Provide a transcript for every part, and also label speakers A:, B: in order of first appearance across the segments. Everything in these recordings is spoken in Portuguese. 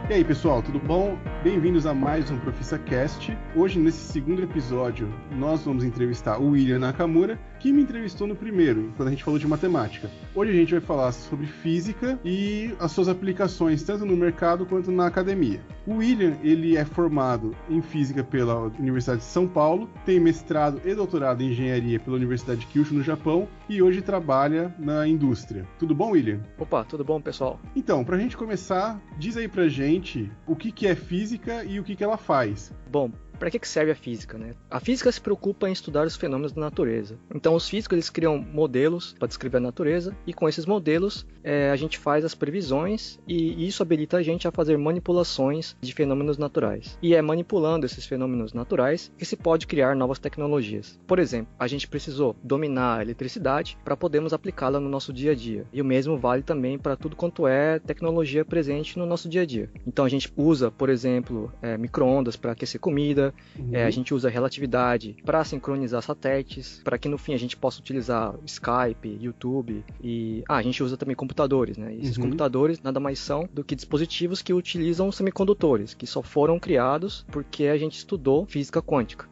A: E aí, pessoal, tudo bom? Bem-vindos a mais um ProfissaCast. Hoje, nesse segundo episódio, nós vamos entrevistar o William Nakamura, que me entrevistou no primeiro, quando a gente falou de matemática. Hoje a gente vai falar sobre física e as suas aplicações, tanto no mercado quanto na academia. O William, ele é formado em física pela Universidade de São Paulo, tem mestrado e doutorado em engenharia pela Universidade de Kyushu, no Japão, e hoje trabalha na indústria. Tudo bom, William?
B: Opa, tudo bom, pessoal?
A: Então, pra gente começar, diz aí pra gente o que é física e o que ela faz.
B: Bom, para que serve a física, né? A física se preocupa em estudar os fenômenos da natureza. Então, os físicos eles criam modelos para descrever a natureza e com esses modelos a gente faz as previsões e isso habilita a gente a fazer manipulações de fenômenos naturais. E é manipulando esses fenômenos naturais que se pode criar novas tecnologias. Por exemplo, a gente precisou dominar a eletricidade para podermos aplicá-la no nosso dia a dia. E o mesmo vale também para tudo quanto é tecnologia presente no nosso dia a dia. Então, a gente usa, por exemplo, micro-ondas para aquecer comida. A gente usa relatividade para sincronizar satélites, para que no fim a gente possa utilizar Skype, YouTube e a gente usa também computadores, né? E esses computadores nada mais são do que dispositivos que utilizam semicondutores, que só foram criados porque a gente estudou física quântica.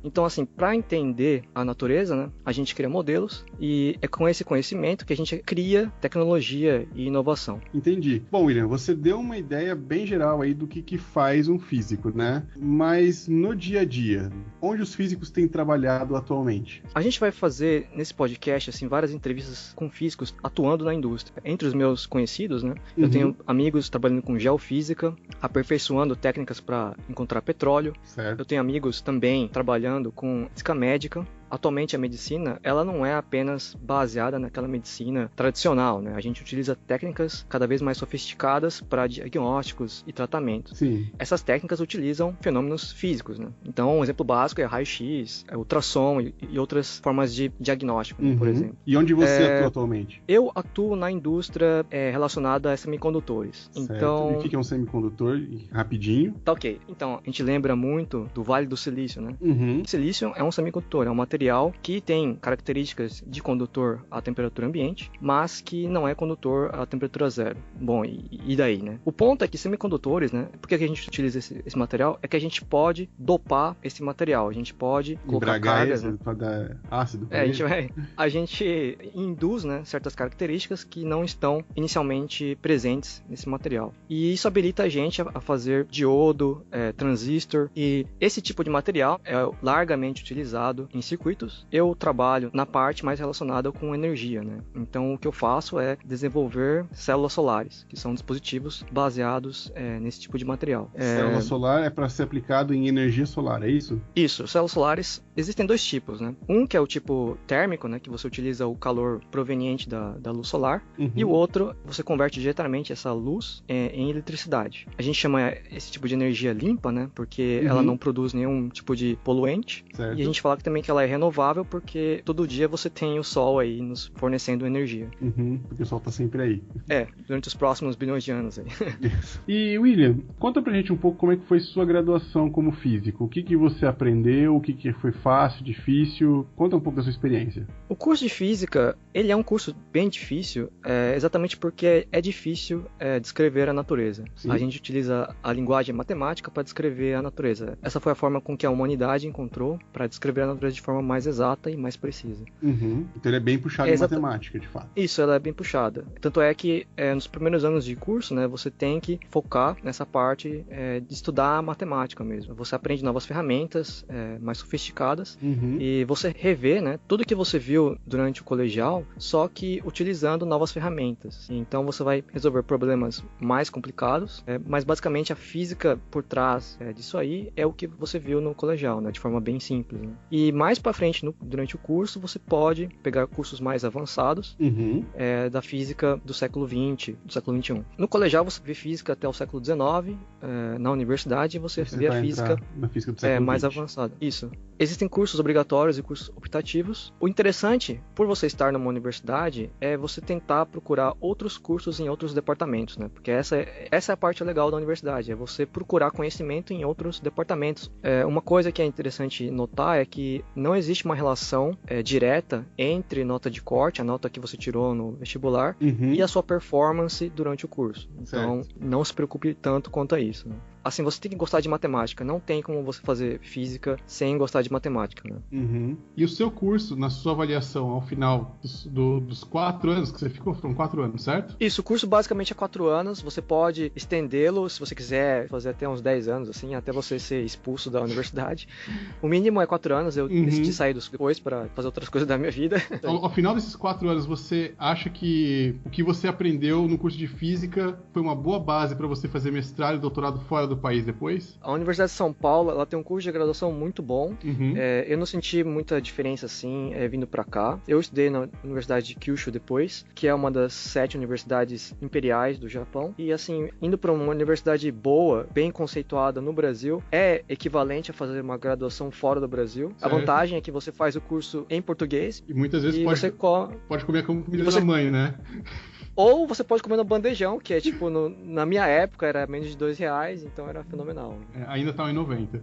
B: Então, assim, para entender a natureza, né, a gente cria modelos e é com esse conhecimento que a gente cria tecnologia e inovação.
A: Entendi. Bom, William, você deu uma ideia bem geral aí do que faz um físico, né? Mas no dia a dia, onde os físicos têm trabalhado atualmente?
B: A gente vai fazer nesse podcast assim várias entrevistas com físicos atuando na indústria. Entre os meus conhecidos, né, eu tenho amigos trabalhando com geofísica, aperfeiçoando técnicas para encontrar petróleo.
A: Certo.
B: Eu tenho amigos também trabalhando com física médica. Atualmente a medicina, ela não é apenas baseada naquela medicina tradicional, né? A gente utiliza técnicas cada vez mais sofisticadas para diagnósticos e tratamentos.
A: Sim.
B: Essas técnicas utilizam fenômenos físicos, né? Então, um exemplo básico é raio-x, ultrassom e outras formas de diagnóstico, né, por exemplo.
A: E onde você atua atualmente?
B: Eu atuo na indústria relacionada a semicondutores.
A: Certo.
B: Então,
A: E o que é um semicondutor? Rapidinho.
B: tá ok. Então, a gente lembra muito do Vale do Silício, né? O silício é um semicondutor, é um material que tem características de condutor à temperatura ambiente, mas que não é condutor à temperatura zero. Bom, e daí, né? O ponto é que semicondutores, né? Por que a gente utiliza esse material? É que a gente pode dopar esse material, a gente pode colocar cargas, né?
A: Para dar ácido.
B: A gente induz, né, certas características que não estão inicialmente presentes nesse material. E isso habilita a gente a fazer diodo, transistor, e esse tipo de material é largamente utilizado em circuitos. Eu trabalho na parte mais relacionada com energia, né? Então, o que eu faço é desenvolver células solares, que são dispositivos baseados nesse tipo de material.
A: Célula solar é para ser aplicado em energia solar, é isso?
B: Isso. Células solares, existem dois tipos, né? Um que é o tipo térmico, né? Que você utiliza o calor proveniente da luz solar. E o outro, você converte diretamente essa luz em eletricidade. A gente chama esse tipo de energia limpa, né? Porque ela não produz nenhum tipo de poluente.
A: Certo.
B: E a gente fala que também que ela é renovável porque todo dia você tem o sol aí nos fornecendo energia.
A: Porque o sol tá sempre aí.
B: Durante os próximos bilhões de anos aí.
A: E, William, conta pra gente um pouco como é que foi sua graduação como físico. O que você aprendeu, o que foi fácil, difícil? Conta um pouco da sua experiência.
B: O curso de física, ele é um curso bem difícil, exatamente porque é difícil descrever a natureza.
A: Sim.
B: A gente utiliza a linguagem matemática para descrever a natureza. Essa foi a forma com que a humanidade encontrou para descrever a natureza de forma mais exata e mais precisa.
A: Então ele é bem puxado em matemática, de fato.
B: Isso, ela é bem puxada. Tanto é que nos primeiros anos de curso, né, você tem que focar nessa parte de estudar a matemática mesmo. Você aprende novas ferramentas mais sofisticadas e você revê, né, tudo que você viu durante o colegial, só que utilizando novas ferramentas. Então você vai resolver problemas mais complicados, mas basicamente a física por trás disso aí é o que você viu no colegial, né, de forma bem simples, né? E mais para frente, durante o curso, você pode pegar cursos mais avançados da física do século XX, do século XXI. No colegial você vê física até o século XIX, na universidade você vê a física
A: na física do século
B: mais
A: XX.
B: avançada. Isso. Existem cursos obrigatórios e cursos optativos. O interessante, por você estar numa universidade, é você tentar procurar outros cursos em outros departamentos, né? Porque essa é a parte legal da universidade, é você procurar conhecimento em outros departamentos. Uma coisa que é interessante notar é que não existe uma relação direta entre nota de corte, a nota que você tirou no vestibular, e a sua performance durante o curso. Então, não se preocupe tanto quanto a isso, né? Assim, você tem que gostar de matemática. Não tem como você fazer física sem gostar de matemática, né?
A: E o seu curso, na sua avaliação, ao final dos 4 anos que você ficou, foram 4 anos, certo?
B: Isso, o curso basicamente é 4 anos. Você pode estendê-lo, se você quiser fazer até uns 10 anos, assim, até você ser expulso da universidade. O mínimo é 4 anos. Eu decidi sair depois para fazer outras coisas da minha vida.
A: Ao final desses 4 anos, você acha que o que você aprendeu no curso de física foi uma boa base para você fazer mestrado e doutorado fora do país depois?
B: A Universidade de São Paulo, ela tem um curso de graduação muito bom. Eu não senti muita diferença assim vindo pra cá. Eu estudei na Universidade de Kyushu depois, que é uma das 7 universidades imperiais do Japão. E assim, indo para uma universidade boa, bem conceituada no Brasil, é equivalente a fazer uma graduação fora do Brasil. Certo. A vantagem é que você faz o curso em português.
A: E muitas vezes pode comer como comida da mãe, né?
B: Ou você pode comer no bandejão, que é tipo, na minha época era menos de R$2, então era fenomenal.
A: Ainda tá em 90.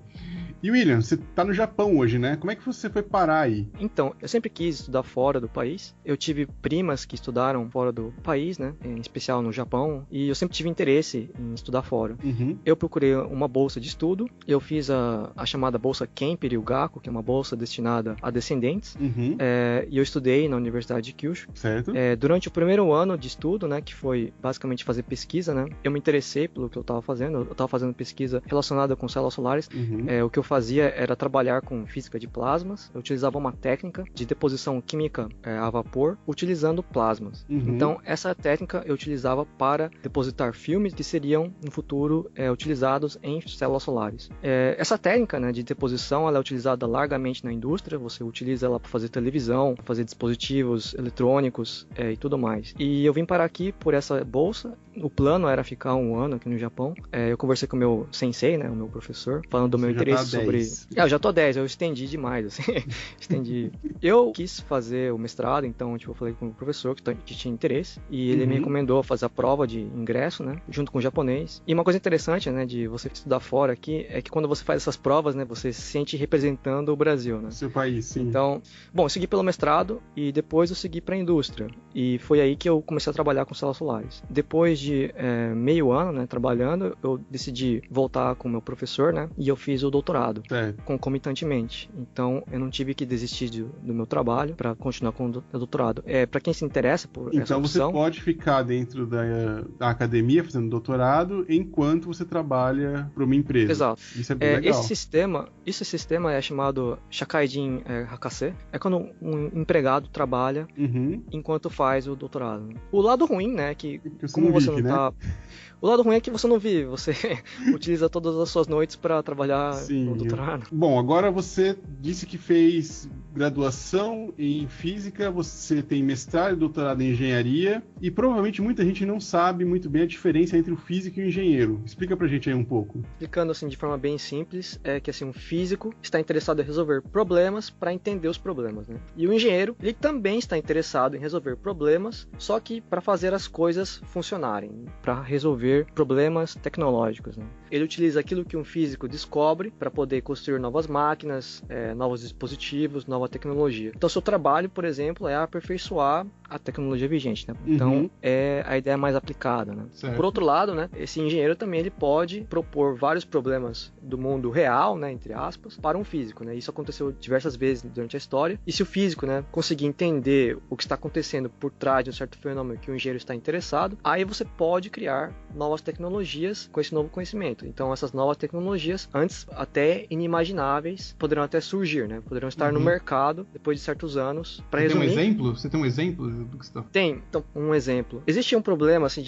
A: E William, você tá no Japão hoje, né? Como é que você foi parar aí?
B: Então, eu sempre quis estudar fora do país. Eu tive primas que estudaram fora do país, né? Em especial no Japão. E eu sempre tive interesse em estudar fora. Eu procurei uma bolsa de estudo. Eu fiz a chamada bolsa Kemper Ryugaku, que é uma bolsa destinada a descendentes. E eu estudei na Universidade de Kyushu.
A: Certo.
B: Durante o primeiro ano de estudo, né? Que foi basicamente fazer pesquisa, né? Eu me interessei pelo que eu estava fazendo. Eu estava fazendo pesquisa relacionada com células solares. O que eu fazia era trabalhar com física de plasmas. Eu utilizava uma técnica de deposição química a vapor utilizando plasmas. Então, essa técnica eu utilizava para depositar filmes que seriam, no futuro, utilizados em células solares. Essa técnica, né, de deposição, ela é utilizada largamente na indústria. Você utiliza ela para fazer televisão, fazer dispositivos eletrônicos e tudo mais. E eu vim parar aqui por essa bolsa. O plano era ficar 1 ano aqui no Japão. Eu conversei com o meu sensei, né, o meu professor, falando do meu interesse sobre... eu já tô 10, eu estendi demais, assim. Estendi. Eu quis fazer o mestrado, então, tipo, eu falei com o professor que tinha interesse, e ele me recomendou fazer a prova de ingresso, né, junto com o japonês. E uma coisa interessante, né, de você estudar fora aqui, é que quando você faz essas provas, né, você se sente representando o Brasil, né.
A: Seu país, sim.
B: Então, bom, eu segui pelo mestrado, e depois eu segui pra indústria. E foi aí que eu comecei a trabalhar com células solares. Depois de meio ano, né, trabalhando, eu decidi voltar com o meu professor, né, e eu fiz o doutorado. Concomitantemente. Então, eu não tive que desistir do meu trabalho para continuar com o doutorado. Para quem se interessa por essa opção...
A: Então, você pode ficar dentro da academia fazendo doutorado enquanto você trabalha para uma empresa.
B: Exato.
A: Isso é bem legal.
B: Esse sistema é chamado Shakaijin Hakase. É quando um empregado trabalha enquanto faz o doutorado. O lado ruim, né, que como você não tá... O lado ruim é que você não vive, você utiliza todas as suas noites para trabalhar no doutorado.
A: Bom, agora você disse que fez graduação em física, você tem mestrado e doutorado em engenharia, e provavelmente muita gente não sabe muito bem a diferença entre o físico e o engenheiro. Explica pra gente aí um pouco.
B: Explicando assim de forma bem simples, é que assim, um físico está interessado em resolver problemas para entender os problemas, né? E o engenheiro, ele também está interessado em resolver problemas, só que para fazer as coisas funcionarem, para resolver problemas tecnológicos, né? Ele utiliza aquilo que um físico descobre para poder construir novas máquinas, novos dispositivos, nova tecnologia. Então, seu trabalho, por exemplo, é aperfeiçoar a tecnologia vigente, né? Então, é a ideia mais aplicada, né? Por outro lado, né, esse engenheiro também ele pode propor vários problemas do mundo real, né, entre aspas, para um físico, né? Isso aconteceu diversas vezes durante a história. E se o físico, né, conseguir entender o que está acontecendo por trás de um certo fenômeno que o engenheiro está interessado, aí você pode criar novas tecnologias com esse novo conhecimento. Então, essas novas tecnologias, antes até inimagináveis, poderão até surgir, né? Poderão estar no mercado depois de certos anos. Para resumir...
A: Você tem um exemplo do que você está...
B: Tem. Então, um exemplo. Existia um problema, assim,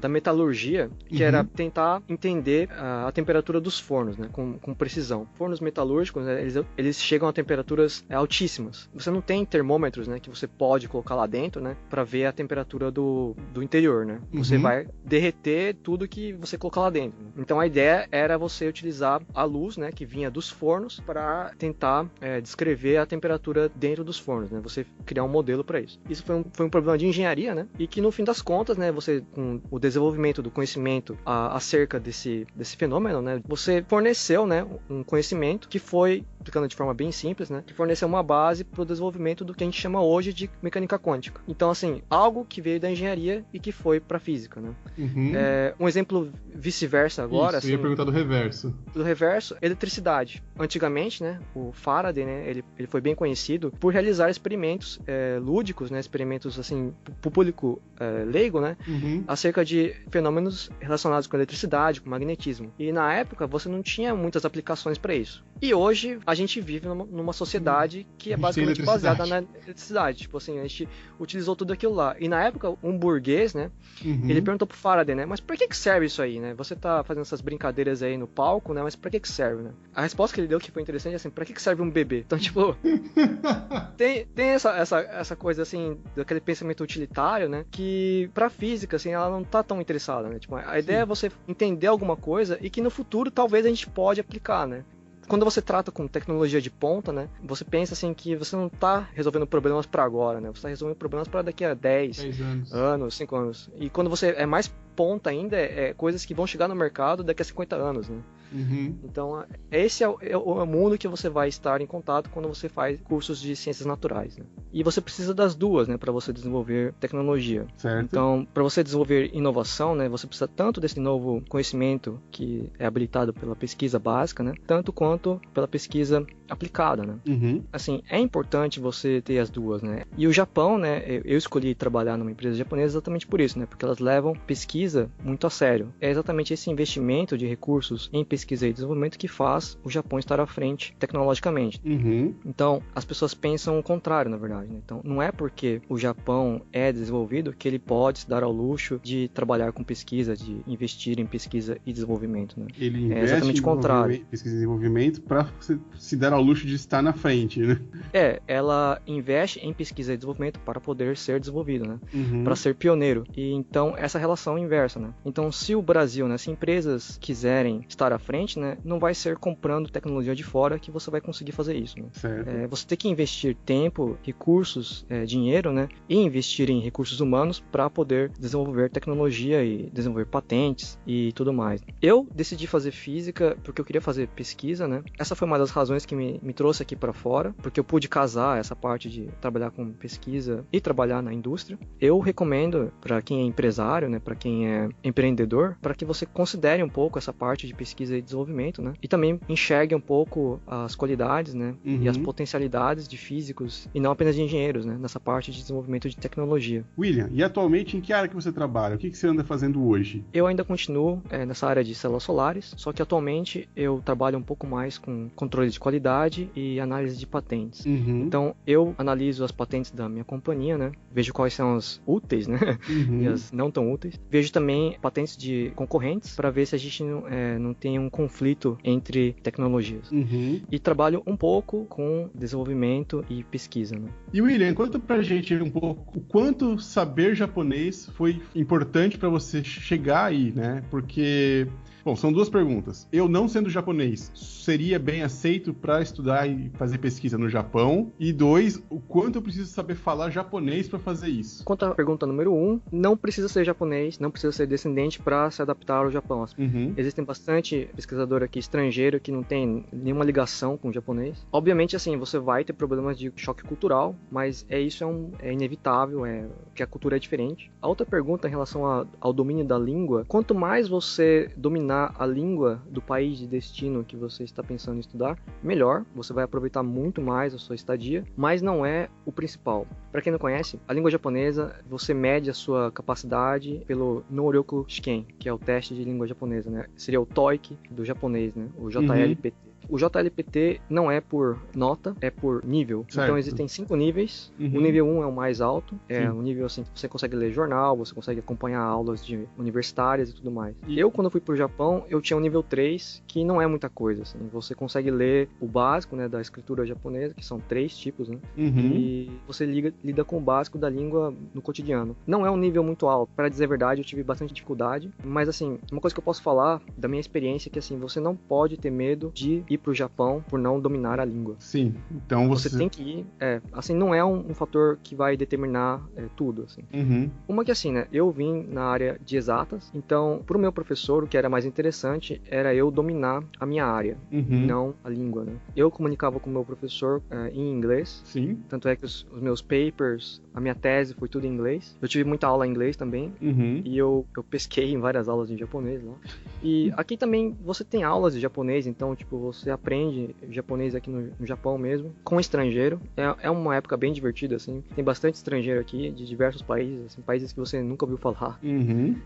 B: da metalurgia, que era tentar entender a temperatura dos fornos, né? Com precisão. Fornos metalúrgicos, né, eles chegam a temperaturas altíssimas. Você não tem termômetros, né? Que você pode colocar lá dentro, né? Para ver a temperatura do interior, né? Você vai derreter tudo que você colocar lá dentro. Então, a ideia era você utilizar a luz, né, que vinha dos fornos para tentar descrever a temperatura dentro dos fornos, né, você criar um modelo para isso. Isso foi um problema de engenharia, né, e que no fim das contas, né, você com o desenvolvimento do conhecimento acerca desse fenômeno, né, você forneceu, né, um conhecimento que foi explicando de forma bem simples, né, que forneceu uma base para o desenvolvimento do que a gente chama hoje de mecânica quântica. Então, assim, algo que veio da engenharia e que foi para a física, né? Um exemplo vice-versa agora.
A: Isso, eu ia perguntar do reverso.
B: Do reverso, eletricidade. Antigamente, né, o Faraday, né, ele foi bem conhecido por realizar experimentos lúdicos, né, experimentos assim para o público leigo, né, acerca de fenômenos relacionados com eletricidade, com magnetismo. E na época você não tinha muitas aplicações para isso. E hoje a gente vive numa sociedade que é basicamente baseada na eletricidade. Tipo assim, a gente utilizou tudo aquilo lá. E na época, um burguês, né, ele perguntou pro Faraday, né, mas pra que serve isso aí, né? Você tá fazendo essas brincadeiras aí no palco, né, mas pra que serve, né? A resposta que ele deu, que foi interessante, é assim, pra que serve um bebê? Então, tipo, tem essa coisa, assim, daquele pensamento utilitário, né, que pra física, assim, ela não tá tão interessada, né? Tipo, a ideia é você entender alguma coisa e que no futuro talvez a gente pode aplicar, né? Quando você trata com tecnologia de ponta, né, você pensa assim que você não está resolvendo problemas para agora, né? Você está resolvendo problemas para daqui a 10 anos, 5 anos. E quando você é mais ponta ainda, coisas que vão chegar no mercado daqui a 50 anos, né? Então, esse é o mundo que você vai estar em contato quando você faz cursos de ciências naturais, né? E você precisa das duas, né, para você desenvolver tecnologia.
A: Certo.
B: Então, para você desenvolver inovação, né, você precisa tanto desse novo conhecimento que é habilitado pela pesquisa básica, né, tanto quanto pela pesquisa aplicada, né? Assim, é importante você ter as duas, né? E o Japão, né, eu escolhi trabalhar numa empresa japonesa exatamente por isso, né, porque elas levam pesquisa muito a sério. É exatamente esse investimento de recursos em pesquisa e desenvolvimento que faz o Japão estar à frente tecnologicamente. Então, as pessoas pensam o contrário, na verdade, né? Então, não é porque o Japão é desenvolvido que ele pode se dar ao luxo de trabalhar com pesquisa, de investir em pesquisa e desenvolvimento, né?
A: Ele investe exatamente o contrário. Pesquisa e desenvolvimento para se dar ao luxo de estar na frente, né?
B: Ela investe em pesquisa e desenvolvimento para poder ser desenvolvido, né? Para ser pioneiro. E então, essa relação é inversa, né? Então, se o Brasil, né, se empresas quiserem estar à frente, né, não vai ser comprando tecnologia de fora que você vai conseguir fazer isso, né? Você tem que investir tempo, recursos, dinheiro, né, e investir em recursos humanos para poder desenvolver tecnologia e desenvolver patentes e tudo mais. Eu decidi fazer física porque eu queria fazer pesquisa, né? Essa foi uma das razões que me trouxe aqui para fora, porque eu pude casar essa parte de trabalhar com pesquisa e trabalhar na indústria. Eu recomendo para quem é empresário, né, para quem é empreendedor, para que você considere um pouco essa parte de pesquisa e desenvolvimento, né? E também enxergue um pouco as qualidades, né? E as potencialidades de físicos e não apenas de engenheiros, né? Nessa parte de desenvolvimento de tecnologia.
A: William, e atualmente em que área que você trabalha? O que você anda fazendo hoje?
B: Eu ainda continuo nessa área de células solares, só que atualmente eu trabalho um pouco mais com controle de qualidade e análise de patentes. Então, eu analiso as patentes da minha companhia, né? Vejo quais são as úteis, né? E as não tão úteis. Vejo também patentes de concorrentes para ver se a gente não tem um conflito entre tecnologias. E trabalho um pouco com desenvolvimento e pesquisa, né?
A: E William, conta pra gente um pouco o quanto saber japonês foi importante para você chegar aí, né? Porque, bom, são duas perguntas. Eu, não sendo japonês, seria bem aceito para estudar e fazer pesquisa no Japão? E dois, o quanto eu preciso saber falar japonês para fazer isso?
B: Quanto à pergunta número 1, não precisa ser japonês, não precisa ser descendente para se adaptar ao Japão. Existem bastante pesquisador aqui estrangeiro que não tem nenhuma ligação com o japonês. Obviamente, assim, você vai ter problemas de choque cultural, mas isso é inevitável, que a cultura é diferente. A outra pergunta em relação ao domínio da língua, quanto mais você dominar a língua do país de destino que você está pensando em estudar, melhor, você vai aproveitar muito mais a sua estadia, mas não é o principal. Para quem não conhece, a língua japonesa, você mede a sua capacidade pelo Noryoku Shiken, que é o teste de língua japonesa, né? Seria o TOEIC do japonês, né? O JLPT. O JLPT não é por nota, é por nível. Certo. Então existem 5 níveis. O nível 1 é o mais alto. É um nível assim que você consegue ler jornal, você consegue acompanhar aulas de universitárias e tudo mais. Eu, quando fui pro Japão, eu tinha um nível 3, que não é muita coisa, assim. Você consegue ler o básico, né, da escritura japonesa, que são 3 tipos, né? E você lida com o básico da língua no cotidiano. Não é um nível muito alto. Para dizer a verdade, eu tive bastante dificuldade. Mas, assim, uma coisa que eu posso falar da minha experiência é que, assim, você não pode ter medo de ir ir para o Japão por não dominar a língua.
A: Sim, então
B: Você tem que ir, assim, não é um fator que vai determinar tudo, assim.
A: Uhum.
B: Uma que assim, né, eu vim na área de exatas, então pro meu professor o que era mais interessante era eu dominar a minha área, não a língua, né. Eu comunicava com o meu professor em inglês,
A: Sim.
B: tanto é que os meus papers, a minha tese foi tudo em inglês. Eu tive muita aula em inglês também, e eu pesquei em várias aulas de japonês lá. E aqui também você tem aulas de japonês, então, tipo, você aprende japonês aqui no Japão mesmo, com estrangeiro. É uma época bem divertida, assim. Tem bastante estrangeiro aqui, de diversos países, assim, países que você nunca ouviu falar.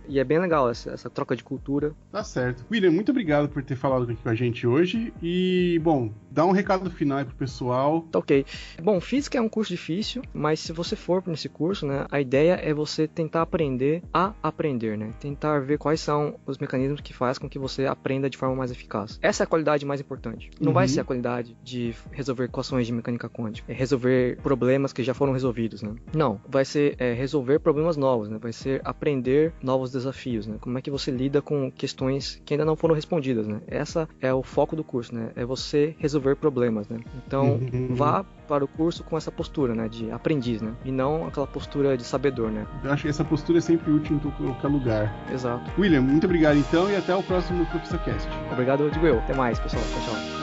B: E é bem legal essa troca de cultura.
A: Tá certo. William, muito obrigado por ter falado aqui com a gente hoje. E, bom, dá um recado final aí pro pessoal.
B: Tá ok. Bom, física é um curso difícil, mas se você for nesse curso, né, a ideia é você tentar aprender a aprender, né? Tentar ver quais são os mecanismos que faz com que você aprenda de forma mais eficaz. Essa é a qualidade mais importante. Não vai ser a qualidade de resolver equações de mecânica quântica, é resolver problemas que já foram resolvidos, né? Não, vai ser resolver problemas novos, né? Vai ser aprender novos desafios, né? Como é que você lida com questões que ainda não foram respondidas, né? Essa é o foco do curso, né? É você resolver problemas, né? Então, vá para o curso com essa postura, né? De aprendiz, né? E não aquela postura de sabedor, né?
A: Eu acho que essa postura é sempre útil em qualquer lugar.
B: Exato.
A: William, muito obrigado então e até o próximo ProfissaCast.
B: Obrigado, eu digo eu. Até mais, pessoal. Tchau, tchau.